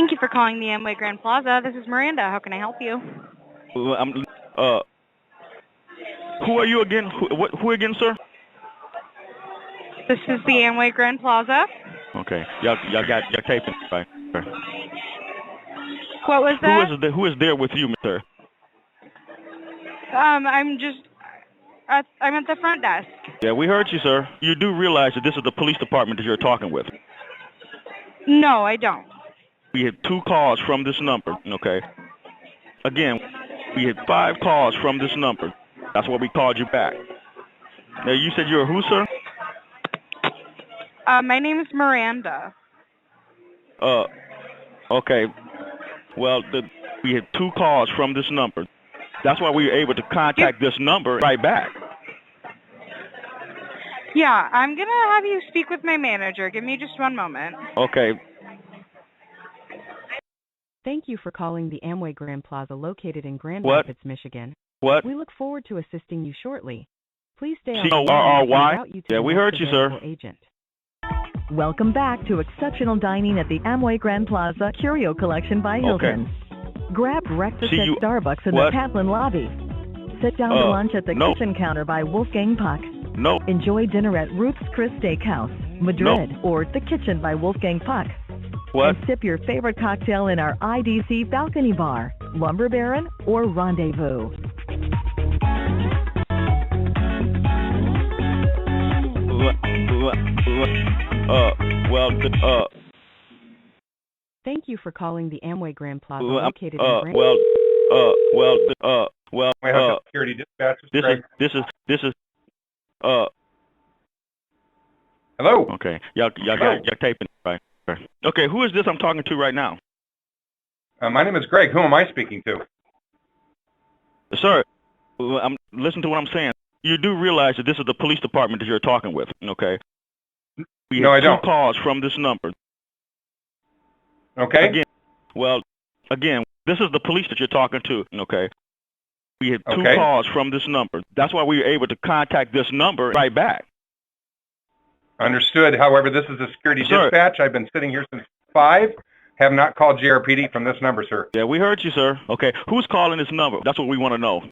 Thank you for calling the Amway Grand Plaza. This is Miranda. How can I help you? Who are you again? Who again, sir? This is the Amway Grand Plaza. Okay, y'all got your taping right. What was that? Who is there with you, sir? I'm at the front desk. Yeah, we heard you, sir. You do realize that this is the police department that you're talking with. No, I don't. We had 2 calls from this number, okay? Again, we had 5 calls from this number. That's why we called you back. Now, you said you're who, sir? My name is Miranda. Okay. Well, we had 2 calls from this number. That's why we were able to contact this number right back. Yeah, I'm going to have you speak with my manager. Give me just one moment. Okay. Thank you for calling the Amway Grand Plaza located in Grand What? Rapids, Michigan. What? We look forward to assisting you shortly. Please stay on the line and C-O-R-R-Y? route you to Yeah, the we next heard you, sir. available agent. Welcome back to exceptional dining at the Amway Grand Plaza Curio Collection by Hilton. Grab breakfast at Starbucks in the Patlin lobby. Sit down to lunch at the kitchen counter by Wolfgang Puck. No. Enjoy dinner at Ruth's Chris Steakhouse, Madrid, or The Kitchen by Wolfgang Puck. What? And sip your favorite cocktail in our IDC Balcony Bar, Lumber Baron, or Rendezvous. Thank you for calling the Amway Grand Plaza located in Grand. Security dispatch. This is. Hello. Okay, y'all got your taping right. Okay, who is this I'm talking to right now? My name is Greg. Who am I speaking to? Sir, listen to what I'm saying. You do realize that this is the police department that you're talking with, okay? We No, had I don't. 2 calls from this number. Okay. Again, this is the police that you're talking to, okay? We had 2 Okay. calls from this number. That's why we were able to contact this number right back. Understood. However, this is a security dispatch. I've been sitting here since 5. Have not called JRPD from this number, sir. Yeah, we heard you, sir. Okay, who's calling this number? That's what we want to know.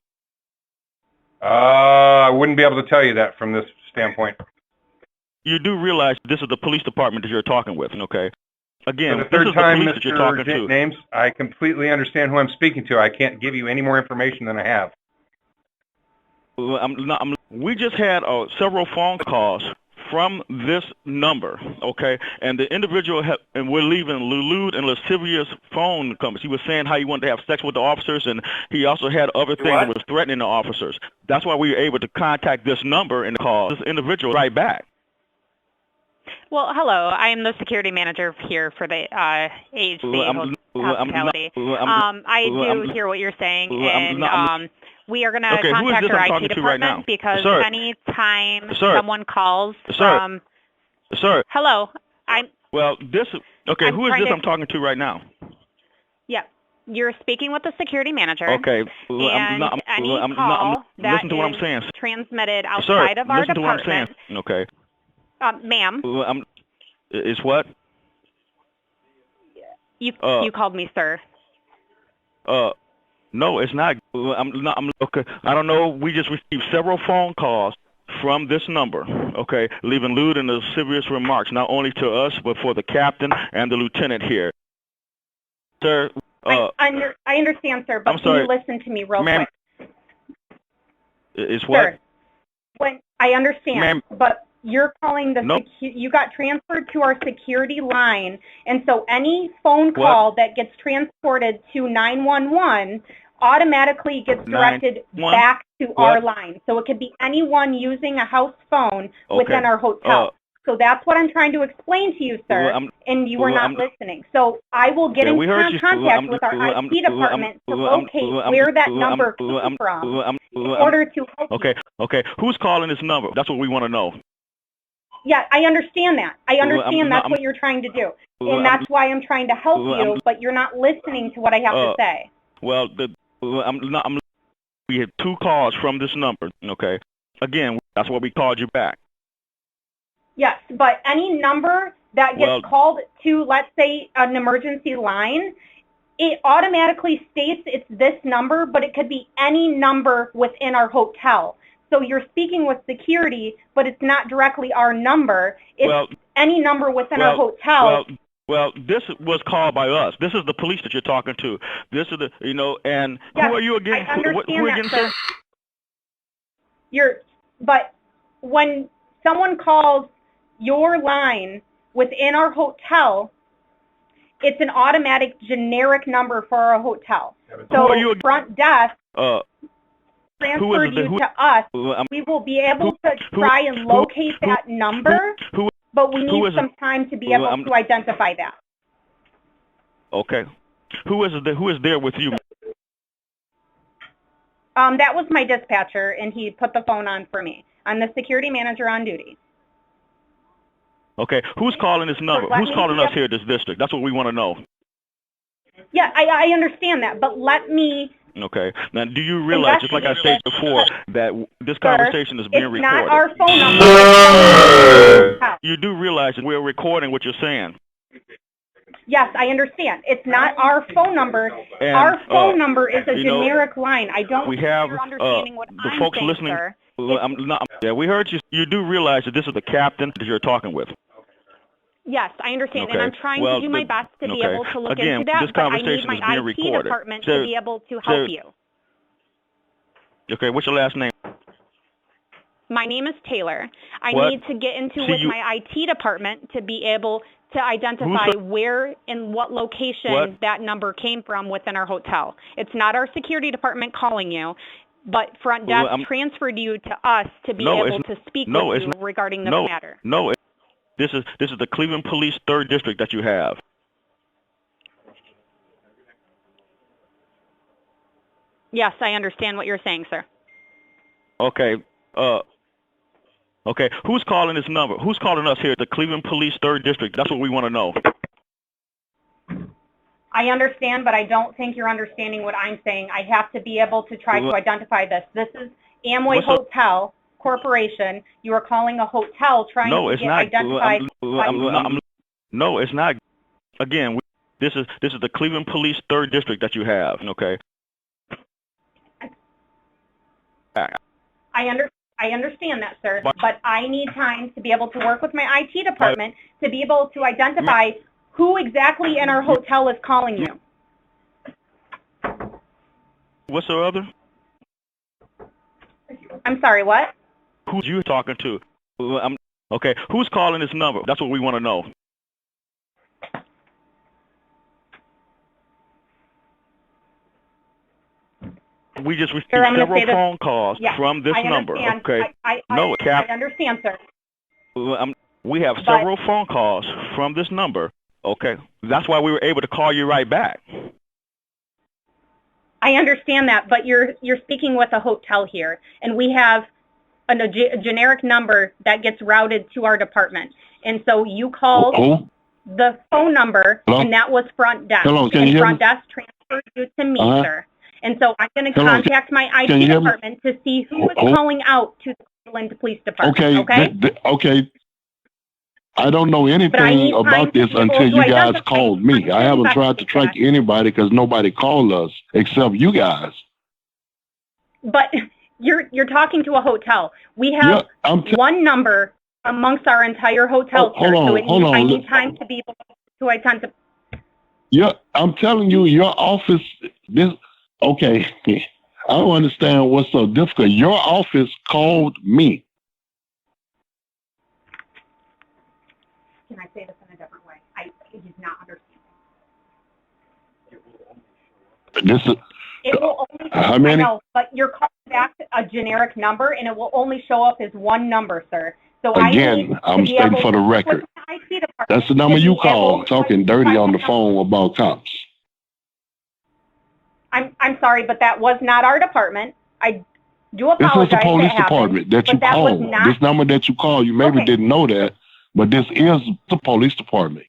I wouldn't be able to tell you that from this standpoint. You do realize this is the police department that you're talking with, okay? Again, For the this third is time, the police that you're talking to. Names, I completely understand who I'm speaking to. I can't give you any more information than I have. We just had several phone calls from this number, okay? And the individual, and we're leaving lewd and lascivious phone comments. He was saying how he wanted to have sex with the officers, and he also had other things that was threatening the officers. That's why we were able to contact this number and call this individual right back. Well, hello. I am the security manager here for the AHC Hospitality. I do hear what you're saying, and we are going to contact our IT department because any time someone calls from... Sir. Hello. Who is this I'm talking to right now? Yeah. You're speaking with the security manager. Okay. And any call that listen to what I'm saying. is transmitted outside of our listen department... to what I'm saying. Okay. Ma'am. Is what? You called me, sir. No, it's not. I'm okay. I don't know. We just received several phone calls from this number, okay, leaving lewd and lascivious remarks, not only to us, but for the captain and the lieutenant here. Sir, I understand, sir, but can you listen to me real quick? Is what? Sir, when I understand, but you're calling you got transferred to our security line, and so any phone call that gets transported to 911 automatically gets directed back to our line. So it could be anyone using a house phone within our hotel. So that's what I'm trying to explain to you, sir, and you were not listening. So I will get in contact with our IT department to locate where that number came from in order to help you. Okay. Who's calling this number? That's what we want to know. Yeah, I understand that. I understand that's what you're trying to do. And that's why I'm trying to help you, but you're not listening to what I have to say. Well, we had 2 calls from this number, okay? Again, that's why we called you back. Yes, but any number that gets called to, let's say, an emergency line, it automatically states it's this number, but it could be any number within our hotel. So you're speaking with security, but it's not directly our number. It's any number within our hotel. Well, this was called by us. This is the police that you're talking to. This is the, and who are you again? I understand who again, that, sir? But when someone calls your line within our hotel, it's an automatic generic number for our hotel. So front desk transferred you to us. We will be able to try and locate that number, but we need some time to be able to identify that. Okay. Who is there with you? That was my dispatcher, and he put the phone on for me. I'm the security manager on duty. Okay. Who's calling this number? Who's calling us here at this district? That's what we want to know. Yeah, I understand that, but let me... Okay. Now, do you realize, just like I said before, that this conversation is being recorded? It's not our phone number. You do realize that we're recording what you're saying? Yes, I understand. It's not our phone number. And, our phone number is a generic line. I don't think you're understanding what the I'm folks saying, listening, sir. Yeah, we heard you. You do realize that this is the captain that you're talking with? Yes, I understand, and I'm trying to do my best to be able to look into that, but I need my IT department to be able to help you. Okay, what's your last name? My name is Taylor. I need to get into with my IT department to be able to identify where and what location that number came from within our hotel. It's not our security department calling you, but front desk transferred you to us to be able to speak with you regarding this matter. No, this is the Cleveland Police 3rd District that you have. Yes, I understand what you're saying, sir. Okay. Okay. Who's calling this number? Who's calling us here at the Cleveland Police 3rd District? That's what we want to know. I understand, but I don't think you're understanding what I'm saying. I have to be able to try to identify this. This is Amway Hotel Corporation. You are calling a hotel trying to get identified. No, it's not. Again, this is the Cleveland Police 3rd District that you have. Okay. I understand that, sir, but I need time to be able to work with my IT department to be able to identify who exactly in our hotel is calling you. What's the other? I'm sorry, what? Who's you talking to? Okay, who's calling this number? That's what we want to know. We just received several phone calls from this number. Okay. I understand, sir. We have several phone calls from this number. Okay. That's why we were able to call you right back. I understand that, but you're speaking with a hotel here, and we have a generic number that gets routed to our department. And so you called the phone number, and that was front desk. Hello, can you hear front me? desk transferred you to me, sir. And so I'm going to contact my IT department to see who is calling out to the Cleveland Police Department. Okay. I don't know anything about this until you guys called me. I haven't tried to track anybody because nobody called us except you guys. But you're talking to a hotel. We have one number amongst our entire hotel. I need time to be able to identify. Yeah, I'm telling you, your office. Okay, I don't understand what's so difficult. Your office called me. Can I say this in a different way? He's not understanding. It will only how many? I know, but you're calling back a generic number, and it will only show up as one number, sir. So again, I'm stating for the record. That's the number you call, talking dirty on the phone about cops. I'm sorry, but that was not our department. I do apologize. This is the police department that you called. This number that you called, you maybe didn't know that, but this is the police department.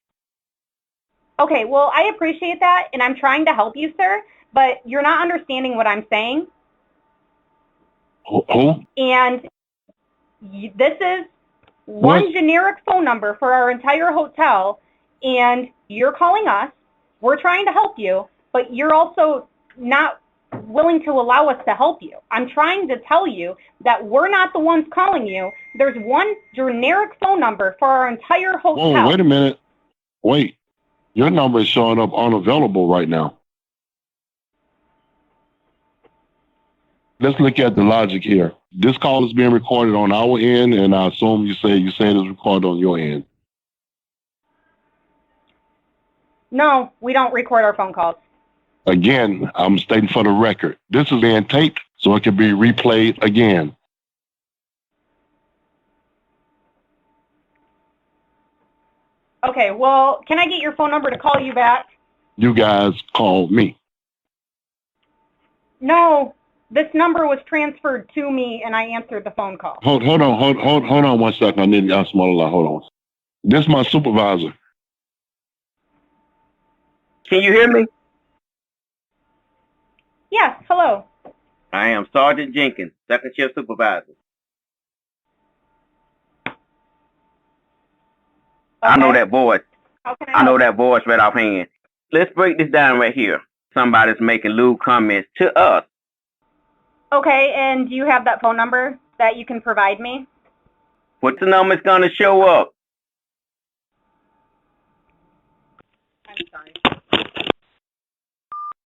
Okay, well, I appreciate that, and I'm trying to help you, sir, but you're not understanding what I'm saying. Who? And this is one generic phone number for our entire hotel, and you're calling us. We're trying to help you, but you're also not willing to allow us to help you. I'm trying to tell you that we're not the ones calling you. There's one generic phone number for our entire hotel. Whoa, wait a minute. Wait. Your number is showing up unavailable right now. Let's look at the logic here. This call is being recorded on our end, and I assume you say it's recorded on your end. No, we don't record our phone calls. Again, I'm stating for the record. This is being taped, so it can be replayed again. Okay, well, can I get your phone number to call you back? You guys called me. No, this number was transferred to me, and I answered the phone call. Hold on 1 second. I need to ask Hold on. This is my supervisor. Can you hear me? Yes, hello. I am Sgt Jenkins, second shift supervisor. Okay. I know that voice. I know that voice right offhand. Let's break this down right here. Somebody's making lewd comments to us. Okay, and do you have that phone number that you can provide me? What's the number is going to show up? I'm sorry.